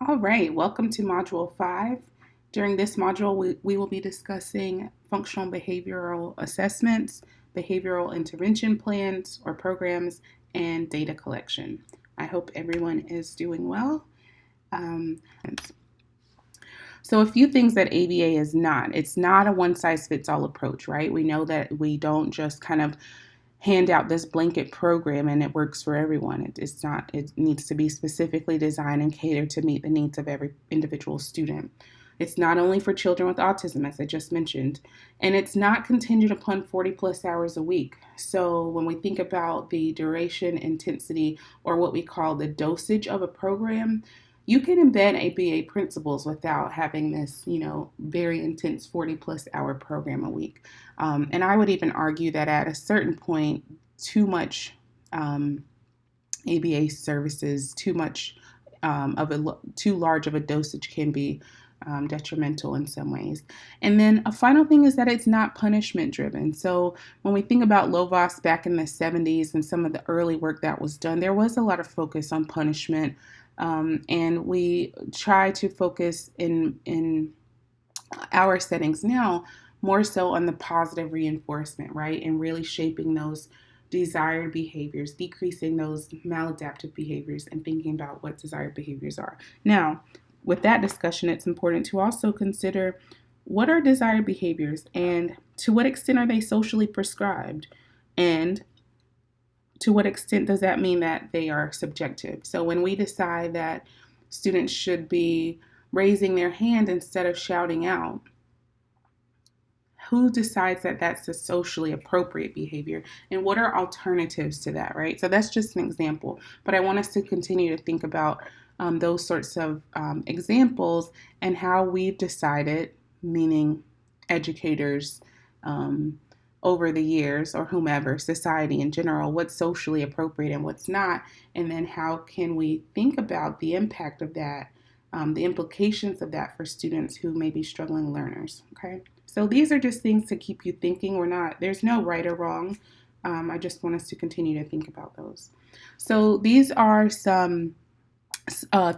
All right, welcome to Module 5. During this module, we will be discussing functional behavioral assessments, behavioral intervention plans or programs, and data collection. I hope everyone is doing well. Um, so, a few things that ABA is not. It's not a one size fits all approach, right? We know that we don't just kind of hand out this blanket program and it works for everyone. It's not, it needs to be specifically designed and catered to meet the needs of every individual student. It's not only for children with autism, as I just mentioned, and it's not contingent upon 40 plus hours a week. So when we think about the duration, intensity, or what we call the dosage of a program, you can embed ABA principles without having this, very intense 40 plus hour program a week. And I would even argue that at a certain point, too much ABA services, too large of a dosage can be detrimental in some ways. And then a final thing is that it's not punishment driven. So when we think about Lovaas back in the 70s and some of the early work that was done, there was a lot of focus on punishment. And we try to focus in our settings now more so on the positive reinforcement, right? And really shaping those desired behaviors, decreasing those maladaptive behaviors, and thinking about what desired behaviors are. Now, with that discussion, it's important to also consider what are desired behaviors and to what extent are they socially prescribed, and to what extent does that mean that they are subjective? So when we decide that students should be raising their hand instead of shouting out, who decides that that's a socially appropriate behavior, and what are alternatives to that, right? So that's just an example, but I want us to continue to think about those sorts of examples and how we've decided, meaning educators, over the years, or whomever, society in general, what's socially appropriate and what's not, and then how can we think about the impact of that, the implications of that for students who may be struggling learners, okay? So these are just things to keep you thinking. There's no right or wrong. I just want us to continue to think about those. So these are some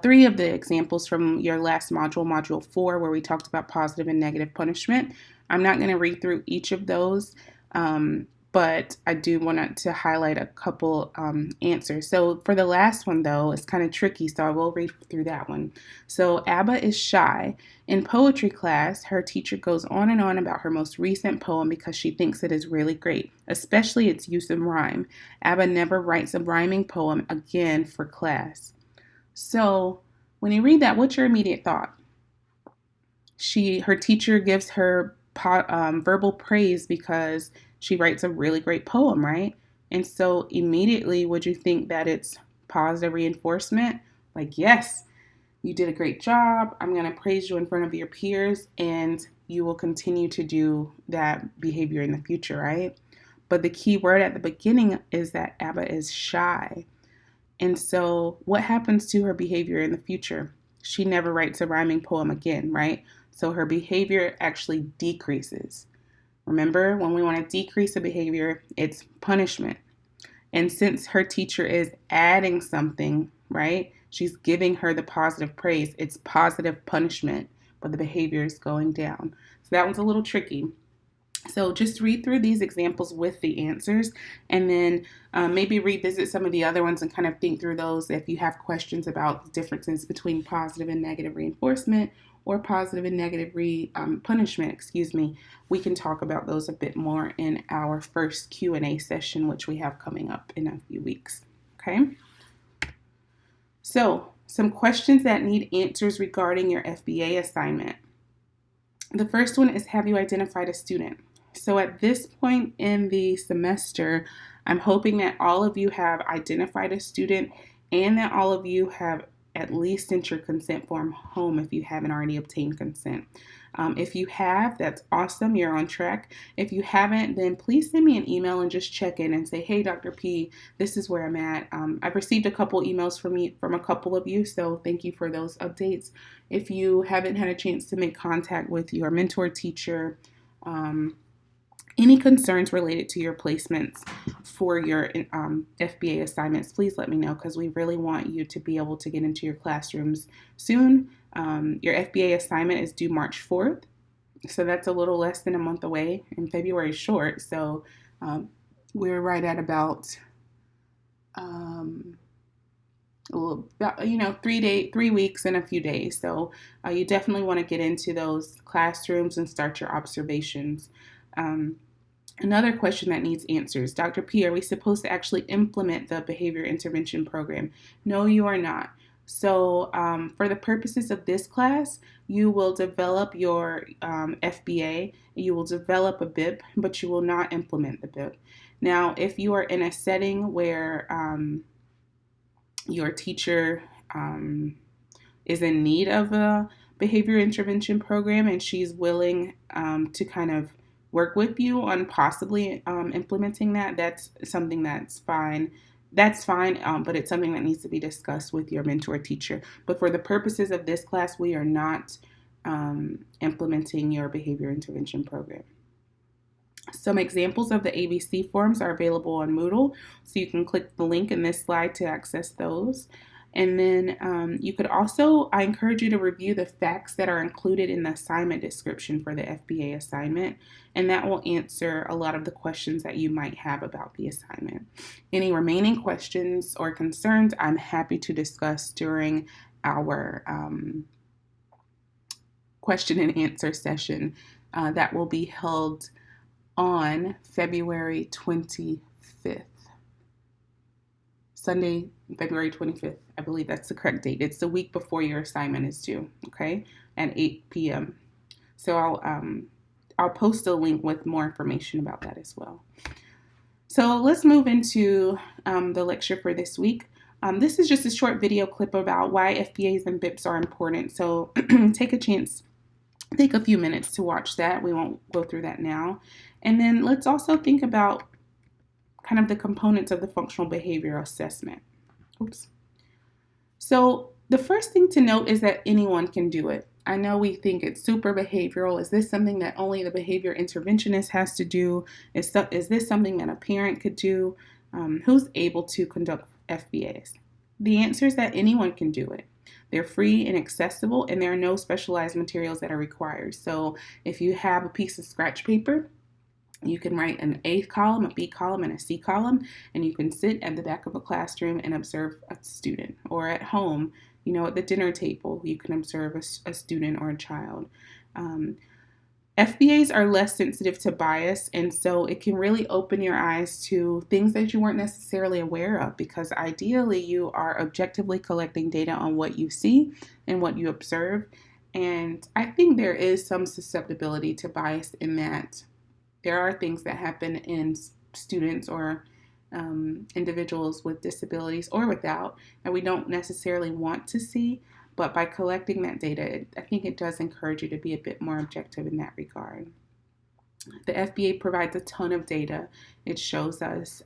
three of the examples from your last module, Module 4, where we talked about positive and negative punishment. I'm not going to read through each of those, but I do want to highlight a couple answers. So for the last one, though, it's kind of tricky, so I will read through that one. So Abba is shy. In poetry class, her teacher goes on and on about her most recent poem because she thinks it is really great, especially its use of rhyme. Abba never writes a rhyming poem again for class. So when you read that, what's your immediate thought? Her teacher gives her verbal praise because she writes a really great poem, right? And so immediately, would you think that it's positive reinforcement? Like, yes, you did a great job. I'm going to praise you in front of your peers, and you will continue to do that behavior in the future, right? But the key word at the beginning is that Abba is shy. And so what happens to her behavior in the future? She never writes a rhyming poem again, right? So her behavior actually decreases. Remember, when we want to decrease a behavior, it's punishment. And since her teacher is adding something, right? She's giving her the positive praise. It's positive punishment, but the behavior is going down. So that one's a little tricky. So just read through these examples with the answers, and then maybe revisit some of the other ones and kind of think through those. If you have questions about the differences between positive and negative reinforcement or positive and negative punishment, we can talk about those a bit more in our first Q&A session, which we have coming up in a few weeks. Okay. So some questions that need answers regarding your FBA assignment. The first one is, have you identified a student? So at this point in the semester, I'm hoping that all of you have identified a student and that all of you have at least sent your consent form home if you haven't already obtained consent. If you have, that's awesome. You're on track. If you haven't, then please send me an email and just check in and say, hey, Dr. P, this is where I'm at. I've received a couple emails from a couple of you, so thank you for those updates. If you haven't had a chance to make contact with your mentor teacher, Any concerns related to your placements for your FBA assignments, please let me know, because we really want you to be able to get into your classrooms soon. Your FBA assignment is due March 4th, so that's a little less than a month away, and February is short, so we're right at about 3 weeks and a few days. So you definitely want to get into those classrooms and start your observations. Another question that needs answers. Dr. P, are we supposed to actually implement the behavior intervention program? No, you are not. So for the purposes of this class, you will develop your FBA, you will develop a BIP, but you will not implement the BIP. Now, if you are in a setting where your teacher is in need of a behavior intervention program and she's willing to kind of work with you on possibly implementing that, that's something that's fine. That's fine, but it's something that needs to be discussed with your mentor teacher. But for the purposes of this class, we are not implementing your behavior intervention program. Some examples of the ABC forms are available on Moodle, so you can click the link in this slide to access those. And then you could also, I encourage you to review the facts that are included in the assignment description for the FBA assignment, and that will answer a lot of the questions that you might have about the assignment. Any remaining questions or concerns, I'm happy to discuss during our question and answer session that will be held on February 25th. Sunday, February 25th. I believe that's the correct date. It's the week before your assignment is due, okay, at 8 p.m. So I'll post a link with more information about that as well. So let's move into the lecture for this week. This is just a short video clip about why FBAs and BIPs are important. So take a few minutes to watch that. We won't go through that now. And then let's also think about kind of the components of the functional behavior assessment. Oops. So the first thing to note is that anyone can do it. I know we think it's super behavioral. Is this something that only the behavior interventionist has to do? Is this something that a parent could do? Who's able to conduct FBAs? The answer is that anyone can do it. They're free and accessible, and there are no specialized materials that are required. So if you have a piece of scratch paper, you can write an A column, a B column, and a C column, and you can sit at the back of a classroom and observe a student. Or at home, at the dinner table, you can observe a student or a child. FBAs are less sensitive to bias, and so it can really open your eyes to things that you weren't necessarily aware of, because ideally you are objectively collecting data on what you see and what you observe. And I think there is some susceptibility to bias in that there are things that happen in students or individuals with disabilities or without that we don't necessarily want to see. But by collecting that data, I think it does encourage you to be a bit more objective in that regard. The FBA provides a ton of data. It shows us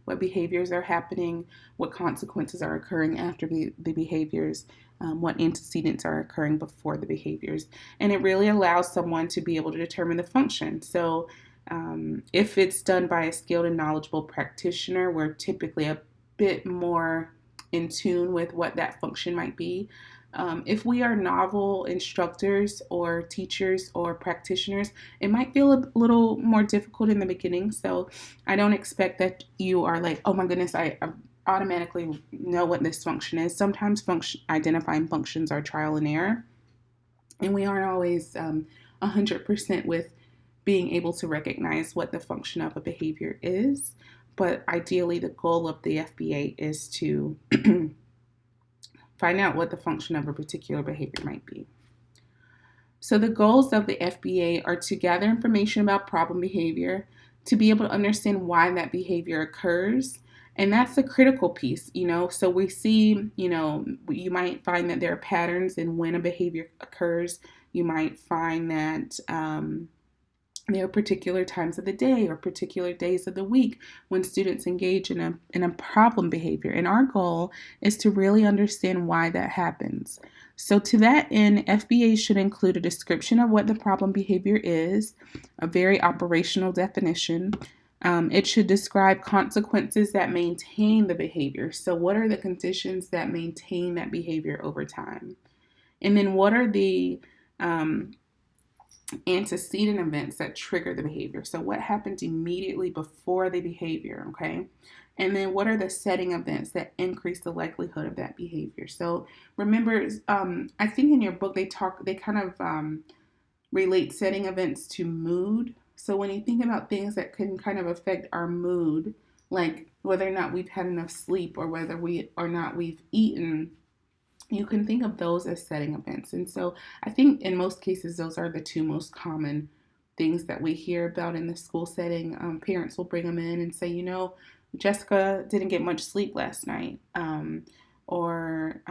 what behaviors are happening, what consequences are occurring after the behaviors, what antecedents are occurring before the behaviors. And it really allows someone to be able to determine the function. So if it's done by a skilled and knowledgeable practitioner, we're typically a bit more in tune with what that function might be. If we are novel instructors or teachers or practitioners, it might feel a little more difficult in the beginning. So I don't expect that you are like, oh my goodness, I automatically know what this function is. Sometimes identifying functions are trial and error, and we aren't always 100% with being able to recognize what the function of a behavior is. But ideally, the goal of the FBA is to find out what the function of a particular behavior might be. So the goals of the FBA are to gather information about problem behavior, to be able to understand why that behavior occurs. And that's the critical piece, So we see, you might find that there are patterns in when a behavior occurs. You might find that there are particular times of the day or particular days of the week when students engage in a problem behavior. And our goal is to really understand why that happens. So to that end, FBA should include a description of what the problem behavior is, a very operational definition. It should describe consequences that maintain the behavior. So what are the conditions that maintain that behavior over time? And then what are the antecedent events that trigger the behavior? So what happens immediately before the behavior, okay? And then what are the setting events that increase the likelihood of that behavior? So remember, I think in your book they kind of relate setting events to mood. So when you think about things that can kind of affect our mood, like whether or not we've had enough sleep or whether we've eaten, you can think of those as setting events. And so I think in most cases, those are the two most common things that we hear about in the school setting. Parents will bring them in and say, Jessica didn't get much sleep last night. Or,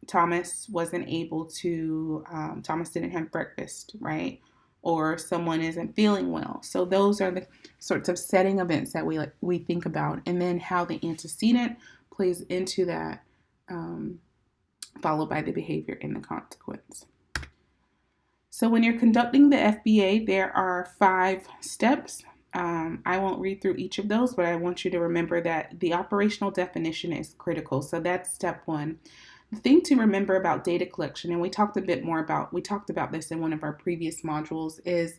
Thomas wasn't able to, Thomas didn't have breakfast, right? Or someone isn't feeling well. So those are the sorts of setting events that we think about. And then how the antecedent plays into that, followed by the behavior and the consequence. So when you're conducting the FBA, there are 5 steps. I won't read through each of those, but I want you to remember that the operational definition is critical. So that's step 1. The thing to remember about data collection, and we talked about this in one of our previous modules, is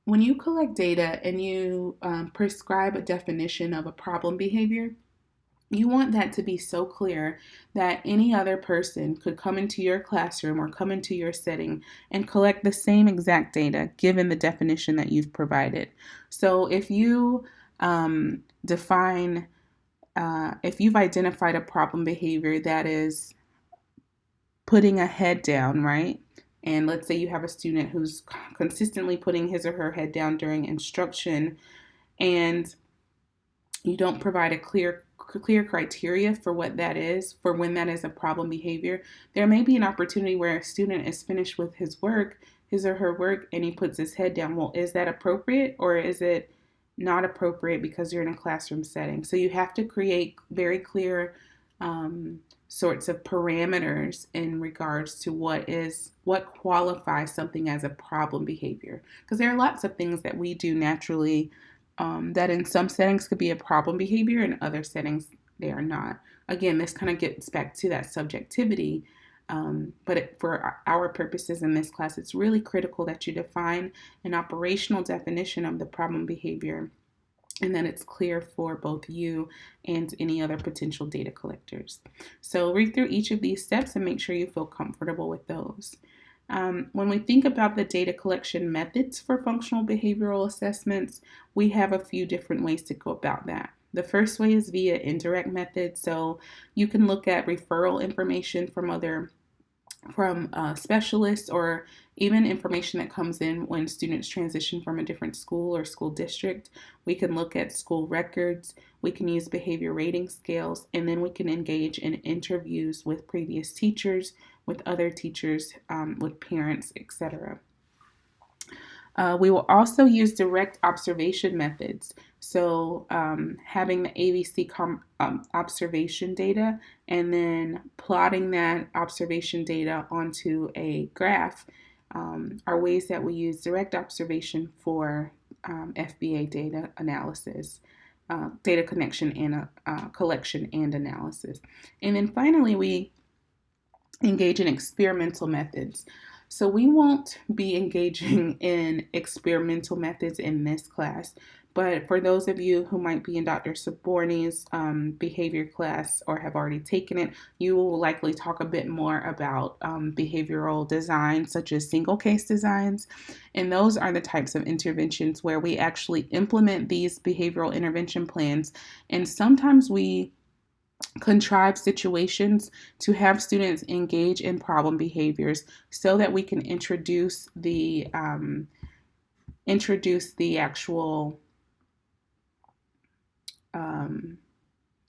when you collect data and you prescribe a definition of a problem behavior, you want that to be so clear that any other person could come into your classroom or come into your setting and collect the same exact data given the definition that you've provided. So if you if you've identified a problem behavior that is putting a head down, right? And let's say you have a student who's consistently putting his or her head down during instruction, and you don't provide a clear criteria for what that is, for when that is a problem behavior, there may be an opportunity where a student is finished with his or her work, and he puts his head down. Well, is that appropriate, or is it not appropriate because you're in a classroom setting? So you have to create very clear sorts of parameters in regards to what qualifies something as a problem behavior. Because there are lots of things that we do naturally that in some settings could be a problem behavior, in other settings they are not. Again, this kind of gets back to that subjectivity, but for our purposes in this class, it's really critical that you define an operational definition of the problem behavior, and that it's clear for both you and any other potential data collectors. So read through each of these steps and make sure you feel comfortable with those. When we think about the data collection methods for functional behavioral assessments, we have a few different ways to go about that. The first way is via indirect methods. So you can look at referral information from specialists, or even information that comes in when students transition from a different school or school district. We can look at school records, we can use behavior rating scales, and then we can engage in interviews with previous teachers, with other teachers, with parents, etc. We will also use direct observation methods. So having the ABC observation data and then plotting that observation data onto a graph are ways that we use direct observation for FBA data analysis, data connection and collection and analysis. And then finally, we engage in experimental methods. So we won't be engaging in experimental methods in this class, but for those of you who might be in Dr. Saborni's behavior class or have already taken it, you will likely talk a bit more about behavioral design, such as single case designs. And those are the types of interventions where we actually implement these behavioral intervention plans. And sometimes we contrive situations to have students engage in problem behaviors so that we can introduce the actual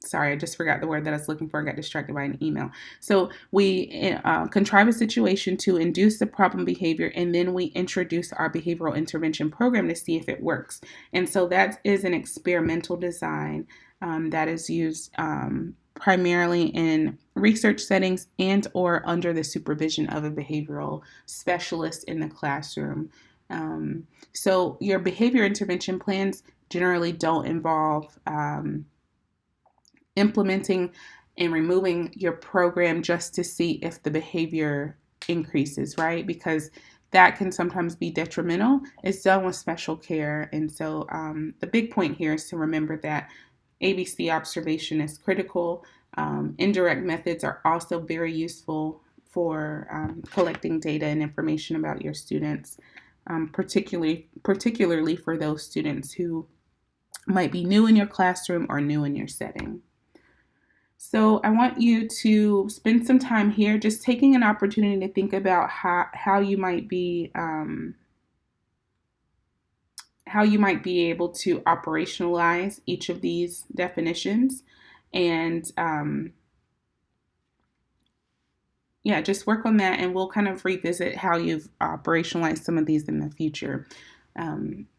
sorry, I just forgot the word that I was looking for. I got distracted by an email. So we contrive a situation to induce the problem behavior, and then we introduce our behavioral intervention program to see if it works. And so that is an experimental design that is used primarily in research settings and or under the supervision of a behavioral specialist in the classroom. So your behavior intervention plans generally don't involve implementing and removing your program just to see if the behavior increases, right? Because that can sometimes be detrimental. It's done with special care. And so the big point here is to remember that ABC observation is critical. Indirect methods are also very useful for collecting data and information about your students, particularly for those students who might be new in your classroom or new in your setting. So I want you to spend some time here just taking an opportunity to think about how you might be able to operationalize each of these definitions, and just work on that, and we'll kind of revisit how you've operationalized some of these in the future.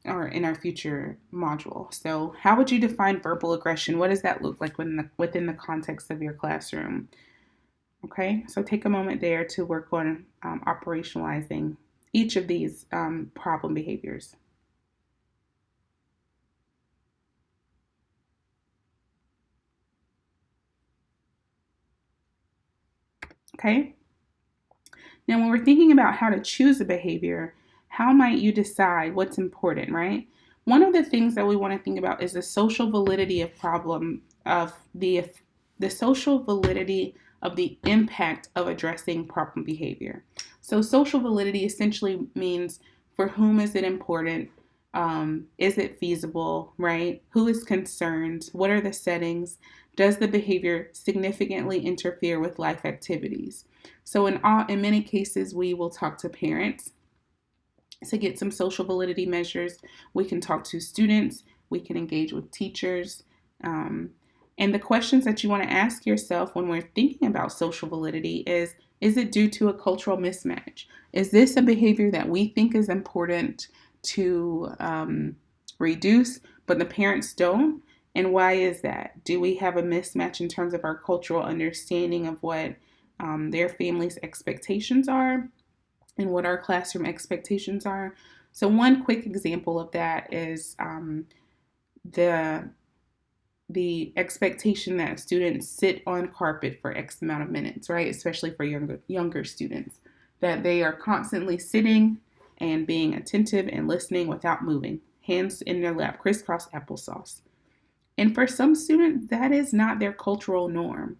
Or in our future module. So how would you define verbal aggression? What does that look like within the context of your classroom? Okay, so take a moment there to work on operationalizing each of these problem behaviors. Okay, now when we're thinking about how to choose a behavior, how might you decide what's important, right? One of the things that we want to think about is the social validity of the social validity of the impact of addressing problem behavior. So social validity essentially means, for whom is it important? Is it feasible, right? Who is concerned? What are the settings? Does the behavior significantly interfere with life activities? So in many cases, we will talk to parents to get some social validity measures. We can talk to students. We can engage with teachers. And the questions that you want to ask yourself when we're thinking about social validity is it due to a cultural mismatch? Is this a behavior that we think is important to reduce, but the parents don't? And why is that? Do we have a mismatch in terms of our cultural understanding of what their family's expectations are and what our classroom expectations are? So one quick example of that is the expectation that students sit on carpet for X amount of minutes, right? Especially for younger students, that they are constantly sitting and being attentive and listening without moving, hands in their lap, crisscross applesauce. And for some students, that is not their cultural norm.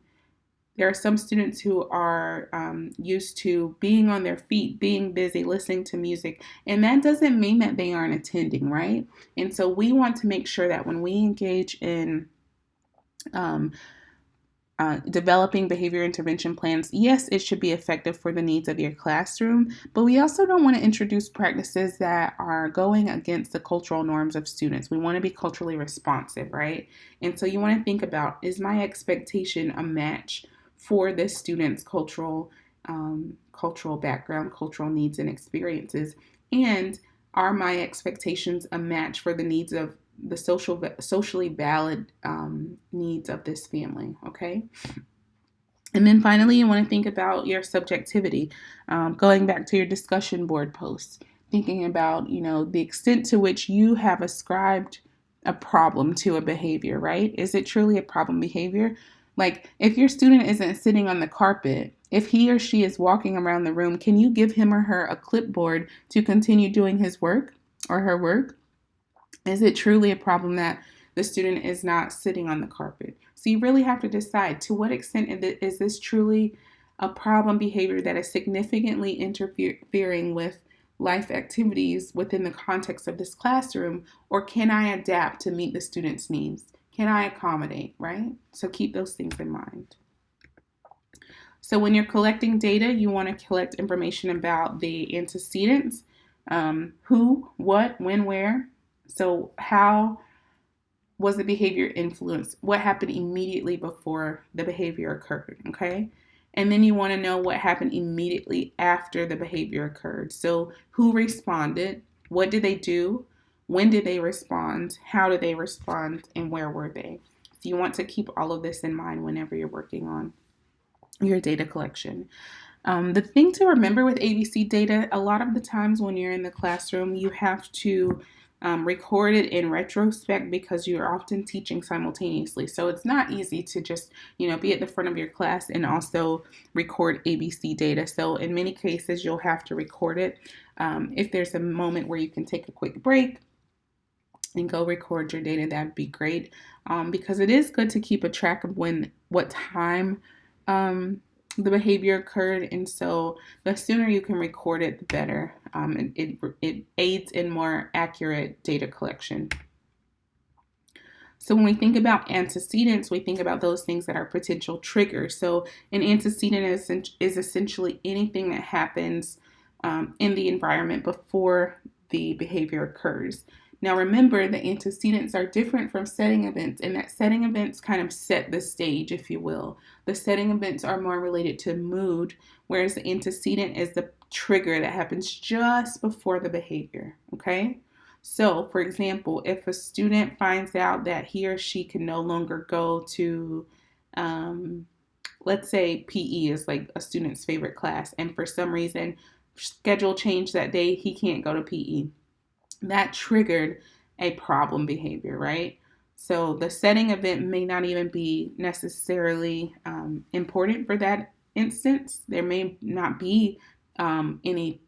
There are some students who are used to being on their feet, being busy, listening to music, and that doesn't mean that they aren't attending, right? And so we want to make sure that when we engage in developing behavior intervention plans, yes, it should be effective for the needs of your classroom, but we also don't want to introduce practices that are going against the cultural norms of students. We want to be culturally responsive, right? And so you want to think about, is my expectation a match for this student's cultural background, cultural needs and experiences? And are my expectations a match for the needs of the socially valid needs of this family, okay? And then finally, you want to think about your subjectivity. Going back to your discussion board posts, thinking about, the extent to which you have ascribed a problem to a behavior, right? Is it truly a problem behavior? Like, if your student isn't sitting on the carpet, if he or she is walking around the room, can you give him or her a clipboard to continue doing his work or her work? Is it truly a problem that the student is not sitting on the carpet? So you really have to decide, to what extent is this truly a problem behavior that is significantly interfering with life activities within the context of this classroom, or can I adapt to meet the student's needs? Can I accommodate, right? So keep those things in mind. So when you're collecting data, you want to collect information about the antecedents, who, what, when, where. So how was the behavior influenced? What happened immediately before the behavior occurred, okay? And then you want to know what happened immediately after the behavior occurred. So who responded? What did they do? When did they respond? How did they respond? And where were they? You want to keep all of this in mind whenever you're working on your data collection. The thing to remember with ABC data, a lot of the times when you're in the classroom, you have to record it in retrospect because you're often teaching simultaneously. So it's not easy to just, be at the front of your class and also record ABC data. So in many cases, you'll have to record it. If there's a moment where you can take a quick break and go record your data, that'd be great, because it is good to keep a track of what time the behavior occurred, and so the sooner you can record it, the better. And it aids in more accurate data collection. So when we think about antecedents, we think about those things that are potential triggers. So an antecedent is essentially anything that happens in the environment before the behavior occurs. Now remember, the antecedents are different from setting events, and that setting events kind of set the stage, if you will. The setting events are more related to mood, whereas the antecedent is the trigger that happens just before the behavior, okay? So, for example, if a student finds out that he or she can no longer go to, let's say PE is like a student's favorite class, and for some reason, schedule change that day, he can't go to PE. That triggered a problem behavior, right? So the setting event may not even be necessarily important for that instance. There may not be any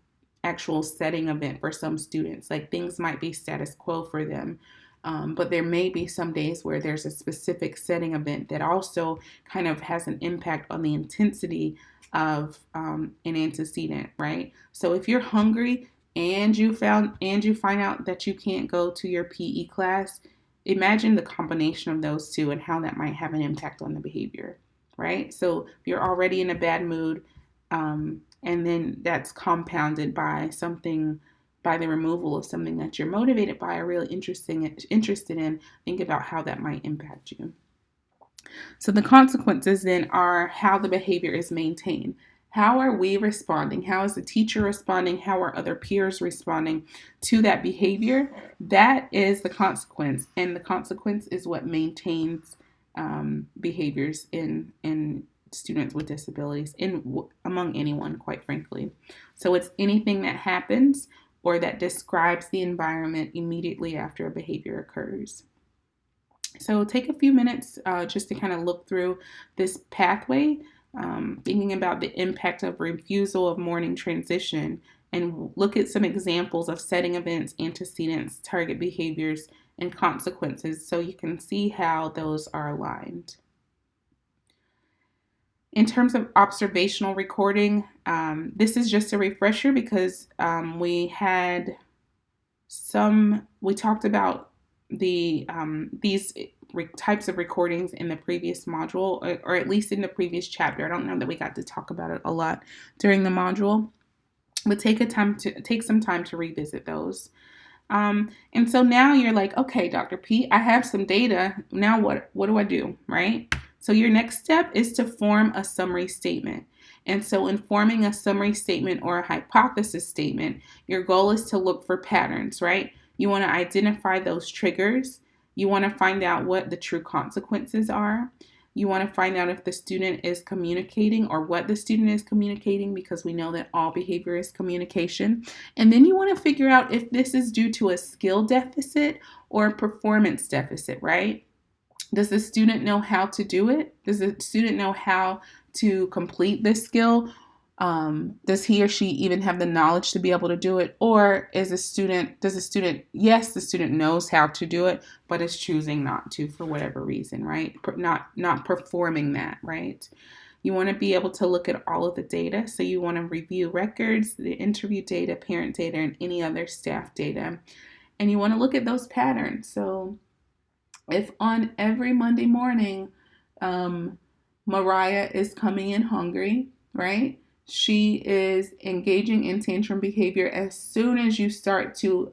actual setting event for some students. Like things might be status quo for them. But there may be some days where there's a specific setting event that also kind of has an impact on the intensity of an antecedent, right? So if you're hungry and you find out that you can't go to your PE class, imagine the combination of those two and how that might have an impact on the behavior, right? So if you're already in a bad mood, and then that's compounded by the removal of something that you're motivated by or really interested in, think about how that might impact you. So the consequences then are how the behavior is maintained. How are we responding? How is the teacher responding? How are other peers responding to that behavior? That is the consequence, and the consequence is what maintains behaviors in students with disabilities, among anyone, quite frankly. So it's anything that happens or that describes the environment immediately after a behavior occurs. So take a few minutes just to kind of look through this pathway, thinking about the impact of refusal of morning transition, and look at some examples of setting events, antecedents, target behaviors, and consequences so you can see how those are aligned. In terms of observational recording, this is just a refresher because we talked about these types of recordings in the previous module, or at least in the previous chapter. I don't know that we got to talk about it a lot during the module, but take some time to revisit those. And so now you're like, okay, Dr. P, I have some data. Now what do I do, right? So your next step is to form a summary statement. And so in forming a summary statement or a hypothesis statement, your goal is to look for patterns, right? You want to identify those triggers. You want to find out what the true consequences are. You want to find out if the student is communicating or what the student is communicating, because we know that all behavior is communication. And then you want to figure out if this is due to a skill deficit or a performance deficit, right? Does the student know how to do it? Does the student know how to complete this skill? Does he or she even have the knowledge to be able to do it? Or yes, the student knows how to do it, but is choosing not to for whatever reason, right? Not performing that, right? You want to be able to look at all of the data. So you want to review records, the interview data, parent data, and any other staff data. And you want to look at those patterns. So if on every Monday morning, Mariah is coming in hungry, right? She is engaging in tantrum behavior as soon as you start to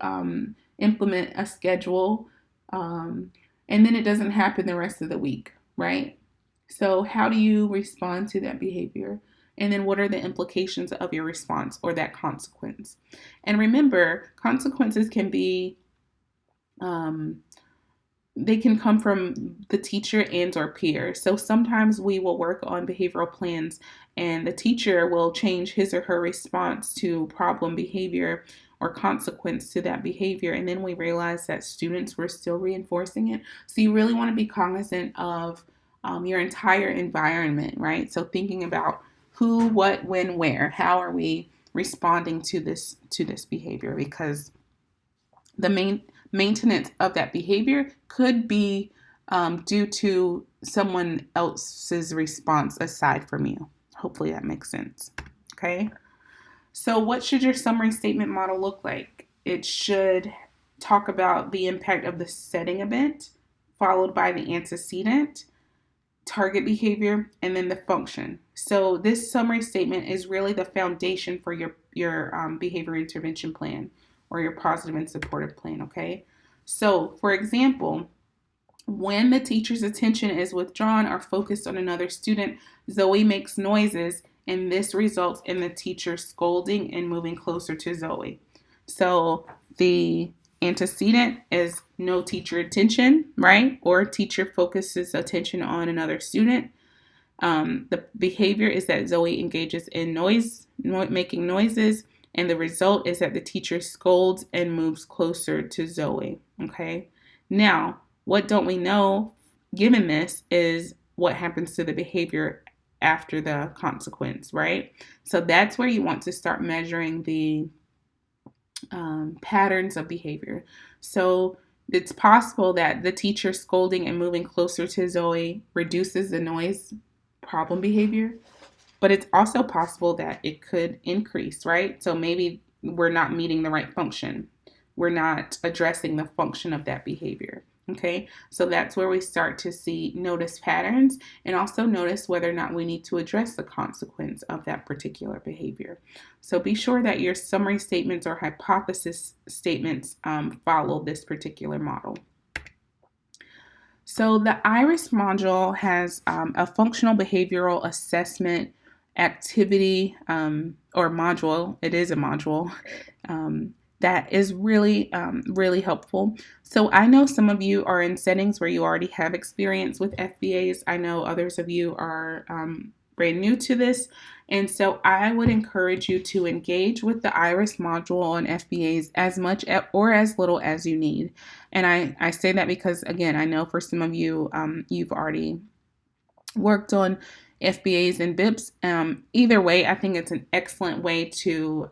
implement a schedule, and then it doesn't happen the rest of the week, right? So how do you respond to that behavior? And then what are the implications of your response or that consequence? And remember, consequences can be they can come from the teacher and or peer. So sometimes we will work on behavioral plans and the teacher will change his or her response to problem behavior or consequence to that behavior. And then we realize that students were still reinforcing it. So you really want to be cognizant of your entire environment, right? So thinking about who, what, when, where, how are we responding to this behavior, because the maintenance of that behavior could be due to someone else's response aside from you. Hopefully that makes sense. Okay. So what should your summary statement model look like? It should talk about the impact of the setting event, followed by the antecedent, target behavior, and then the function. So this summary statement is really the foundation for your behavior intervention plan or your positive and supportive plan, okay? So, for example, when the teacher's attention is withdrawn or focused on another student, Zoe makes noises, and this results in the teacher scolding and moving closer to Zoe. So the antecedent is no teacher attention, right? Or teacher focuses attention on another student. The behavior is that Zoe engages in making noises, and the result is that the teacher scolds and moves closer to Zoe. Okay. Now, what don't we know, given this, is what happens to the behavior after the consequence, right? So that's where you want to start measuring the patterns of behavior. So it's possible that the teacher scolding and moving closer to Zoe reduces the noise problem behavior, but it's also possible that it could increase, right? So maybe we're not meeting the right function. We're not addressing the function of that behavior. Okay, so that's where we start to notice patterns and also notice whether or not we need to address the consequence of that particular behavior. So be sure that your summary statements or hypothesis statements follow this particular model. So the IRIS module has a functional behavioral assessment activity or module. It is a module that is really, really helpful. So I know some of you are in settings where you already have experience with FBAs. I know others of you are brand new to this. And so I would encourage you to engage with the IRIS module on FBAs as much or as little as you need. And I say that because, again, I know for some of you, you've already worked on FBAs and BIPs. Either way, I think it's an excellent way to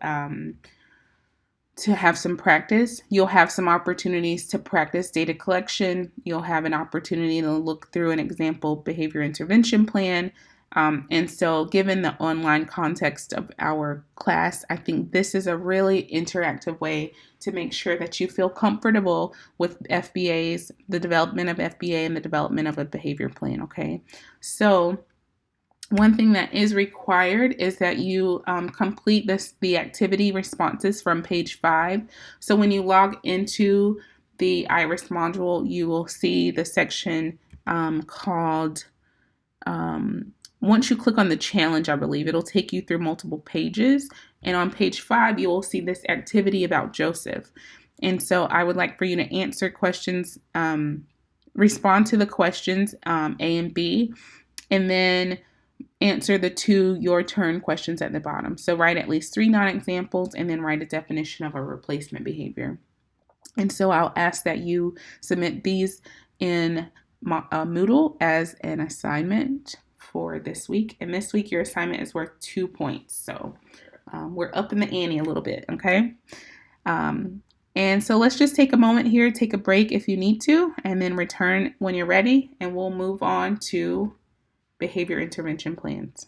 have some practice. You'll have some opportunities to practice data collection. You'll have an opportunity to look through an example behavior intervention plan. And so given the online context of our class, I think this is a really interactive way to make sure that you feel comfortable with FBAs, the development of FBA and the development of a behavior plan, okay? So one thing that is required is that you complete the activity responses from page 5. So when you log into the IRIS module, you will see the section called, once you click on the challenge, I believe, it'll take you through multiple pages. And on page 5, you will see this activity about Joseph. And so I would like for you to answer questions, respond to the questions A and B, and then answer the 2 your turn questions at the bottom. So write at least 3 non-examples and then write a definition of a replacement behavior. And so I'll ask that you submit these in Moodle as an assignment for this week. And this week your assignment is worth 2 points. So we're up in the ante a little bit, okay? And so let's just take a moment here, take a break if you need to, and then return when you're ready, and we'll move on to behavior intervention plans.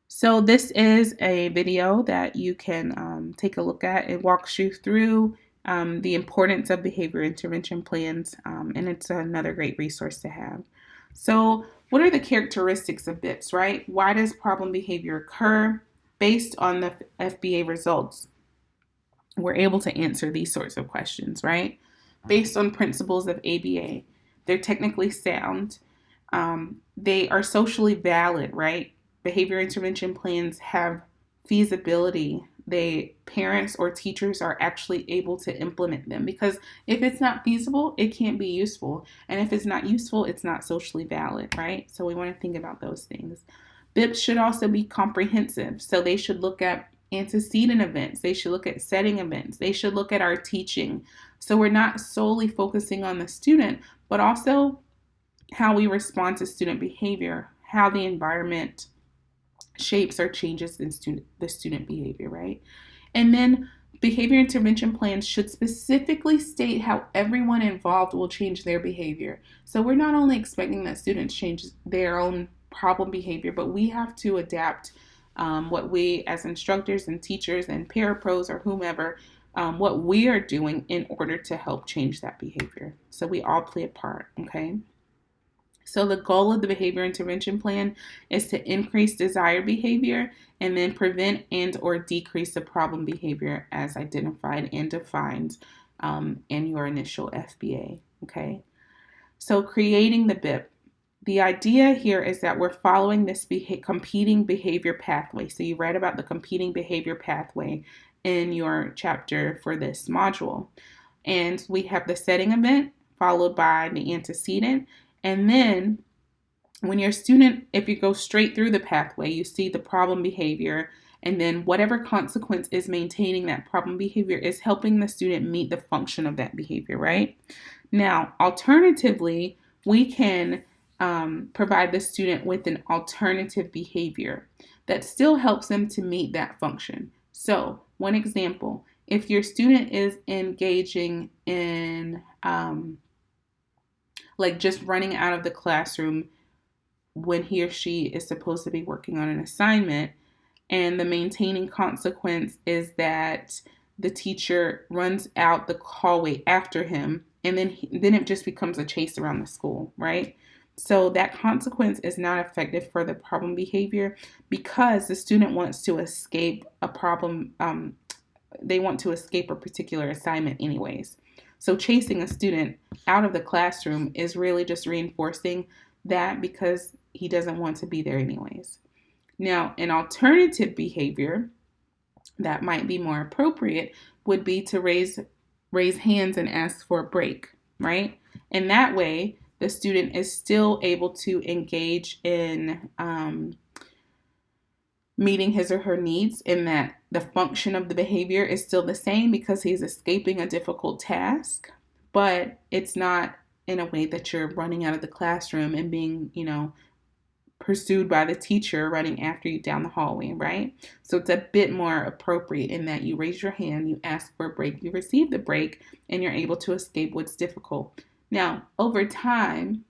So this is a video that you can take a look at. It walks you through the importance of behavior intervention plans, and it's another great resource to have. So what are the characteristics of BIPs, right? Why does problem behavior occur? Based on the FBA results, we're able to answer these sorts of questions, right? Based on principles of ABA. They're technically sound. They are socially valid, right? Behavior intervention plans have feasibility. parents or teachers are actually able to implement them, because if it's not feasible, it can't be useful, and if it's not useful, it's not socially valid, right? So we want to think about those things. BIPs should also be comprehensive, so they should look at antecedent events, they should look at setting events, they should look at our teaching, so we're not solely focusing on the student, but also how we respond to student behavior, how the environment shapes or changes in the student behavior, right? And then behavior intervention plans should specifically state how everyone involved will change their behavior. So we're not only expecting that students change their own problem behavior, but we have to adapt what we as instructors and teachers and parapros or whomever, what we are doing in order to help change that behavior. So we all play a part, okay? So the goal of the behavior intervention plan is to increase desired behavior and then prevent and or decrease the problem behavior as identified and defined in your initial FBA, okay? So creating the BIP. The idea here is that we're following this competing behavior pathway. So you read about the competing behavior pathway in your chapter for this module. And we have the setting event followed by the antecedent. And then when your student, if you go straight through the pathway, you see the problem behavior, and then whatever consequence is maintaining that problem behavior is helping the student meet the function of that behavior, right? Now, alternatively, we can provide the student with an alternative behavior that still helps them to meet that function. So, one example, if your student is engaging in like just running out of the classroom when he or she is supposed to be working on an assignment, and the maintaining consequence is that the teacher runs out the hallway after him, and then it just becomes a chase around the school, right? So that consequence is not effective for the problem behavior because the student wants to escape a problem. They want to escape a particular assignment anyways. So chasing a student out of the classroom is really just reinforcing that because he doesn't want to be there anyways. Now, an alternative behavior that might be more appropriate would be to raise hands and ask for a break, right? And that way, the student is still able to engage in meeting his or her needs, in that the function of the behavior is still the same because he's escaping a difficult task, but it's not in a way that you're running out of the classroom and being, pursued by the teacher running after you down the hallway, right? So it's a bit more appropriate in that you raise your hand, you ask for a break, you receive the break, and you're able to escape what's difficult. Now, over time,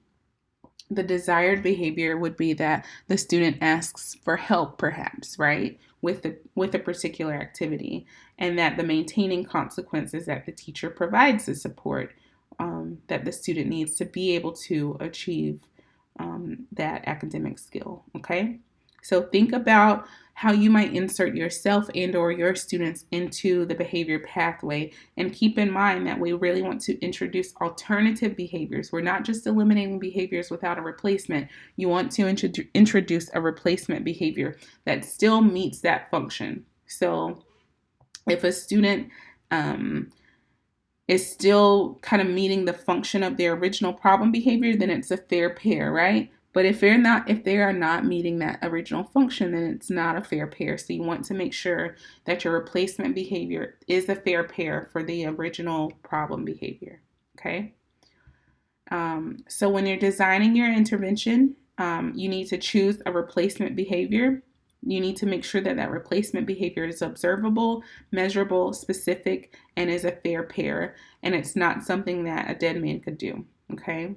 the desired behavior would be that the student asks for help, perhaps, right, with a particular activity, and that the maintaining consequence is that the teacher provides the support that the student needs to be able to achieve that academic skill, okay? So think about how you might insert yourself and or your students into the behavior pathway, and keep in mind that we really want to introduce alternative behaviors. We're not just eliminating behaviors without a replacement. You want to introduce a replacement behavior that still meets that function. So if a student is still kind of meeting the function of their original problem behavior, then it's a fair pair, right? But if they are not meeting that original function, then it's not a fair pair. So you want to make sure that your replacement behavior is a fair pair for the original problem behavior, okay? So when you're designing your intervention, you need to choose a replacement behavior. You need to make sure that that replacement behavior is observable, measurable, specific, and is a fair pair. And it's not something that a dead man could do, okay?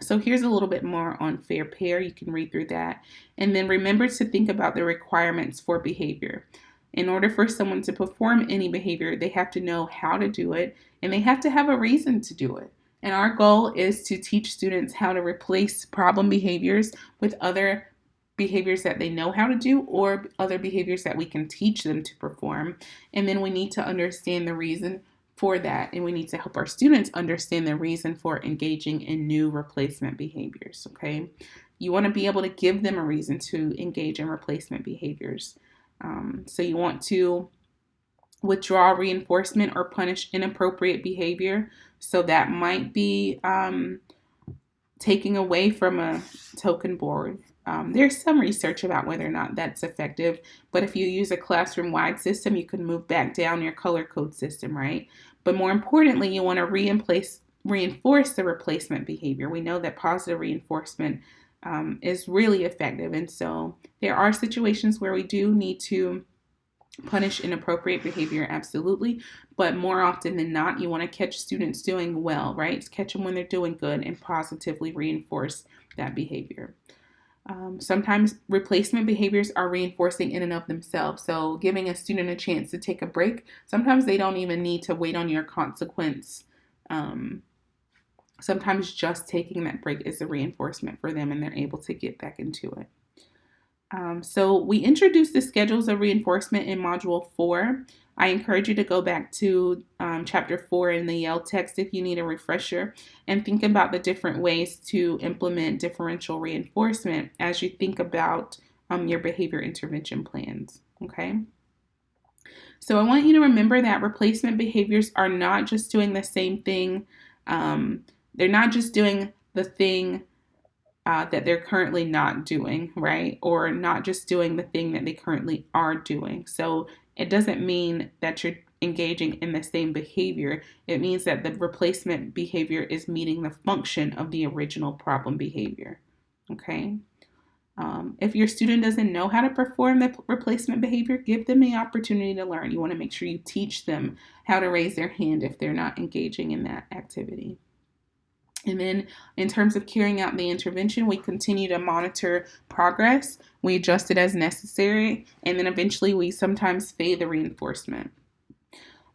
So here's a little bit more on fair pair. You can read through that. And then remember to think about the requirements for behavior. In order for someone to perform any behavior, they have to know how to do it, and they have to have a reason to do it. And our goal is to teach students how to replace problem behaviors with other behaviors that they know how to do, or other behaviors that we can teach them to perform. And then we need to understand the reason for that, and we need to help our students understand the reason for engaging in new replacement behaviors, okay? You want to be able to give them a reason to engage in replacement behaviors. So you want to withdraw reinforcement or punish inappropriate behavior. So that might be taking away from a token board. There's some research about whether or not that's effective, but if you use a classroom-wide system, you can move back down your color code system, right? But more importantly, you want to reinforce the replacement behavior. We know that positive reinforcement is really effective, and so there are situations where we do need to punish inappropriate behavior, absolutely, but more often than not, you want to catch students doing well, right? Catch them when they're doing good and positively reinforce that behavior. Sometimes replacement behaviors are reinforcing in and of themselves. So giving a student a chance to take a break, sometimes they don't even need to wait on your consequence. Sometimes just taking that break is a reinforcement for them and they're able to get back into it. So we introduced the schedules of reinforcement in Module 4. I encourage you to go back to Chapter 4 in the Yale text if you need a refresher and think about the different ways to implement differential reinforcement as you think about your behavior intervention plans, okay? So I want you to remember that replacement behaviors are not just doing the same thing. They're not just doing the thing that they're currently not doing, right? Or not just doing the thing that they currently are doing. So it doesn't mean that you're engaging in the same behavior. It means that the replacement behavior is meeting the function of the original problem behavior, okay? If your student doesn't know how to perform the replacement behavior, give them the opportunity to learn. You want to make sure you teach them how to raise their hand if they're not engaging in that activity. And then in terms of carrying out the intervention, we continue to monitor progress. We adjust it as necessary. And then eventually we sometimes fade the reinforcement.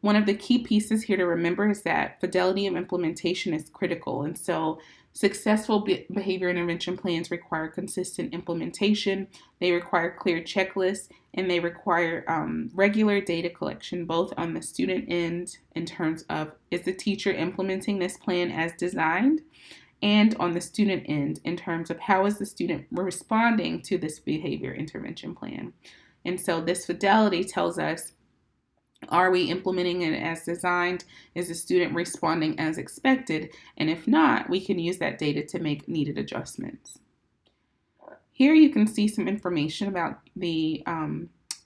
One of the key pieces here to remember is that fidelity of implementation is critical. And so successful behavior intervention plans require consistent implementation. They require clear checklists, and they require regular data collection, both on the student end in terms of is the teacher implementing this plan as designed, and on the student end in terms of how is the student responding to this behavior intervention plan. And so this fidelity tells us, are we implementing it as designed? Is the student responding as expected? And if not, we can use that data to make needed adjustments. Here you can see some information about the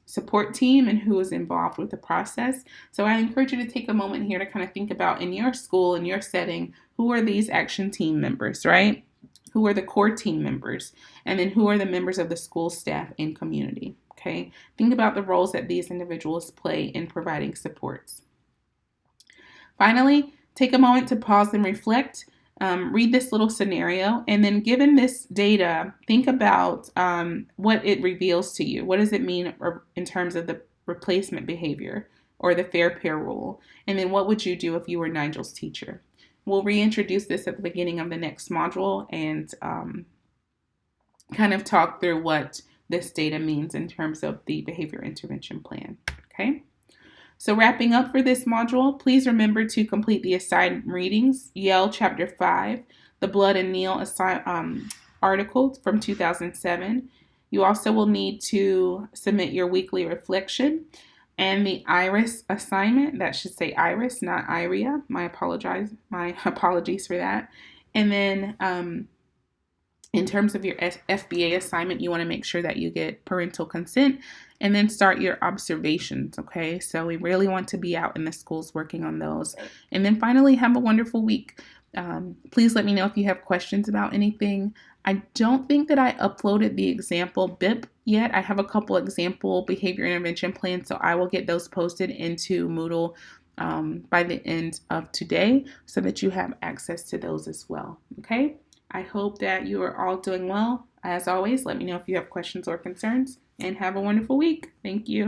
support team and who is involved with the process. So I encourage you to take a moment here to kind of think about in your school, in your setting, who are these action team members, right? Who are the core team members? And then who are the members of the school staff and community? Okay, think about the roles that these individuals play in providing supports. Finally, take a moment to pause and reflect. Read this little scenario, and then given this data, think about what it reveals to you. What does it mean in terms of the replacement behavior or the fair pair rule? And then what would you do if you were Nigel's teacher? We'll reintroduce this at the beginning of the next module and kind of talk through what this data means in terms of the behavior intervention plan, okay? So wrapping up for this module, please remember to complete the assigned readings, Yale Chapter 5, the Blood and Neal article from 2007. You also will need to submit your weekly reflection and the IRIS assignment. That should say IRIS, not IRIA. My apologies for that. And then in terms of your FBA assignment, you want to make sure that you get parental consent and then start your observations, okay? So we really want to be out in the schools working on those. And then finally, have a wonderful week. Please let me know if you have questions about anything. I don't think that I uploaded the example BIP yet. I have a couple example behavior intervention plans, so I will get those posted into Moodle by the end of today so that you have access to those as well, okay? I hope that you are all doing well. As always, let me know if you have questions or concerns, and have a wonderful week. Thank you.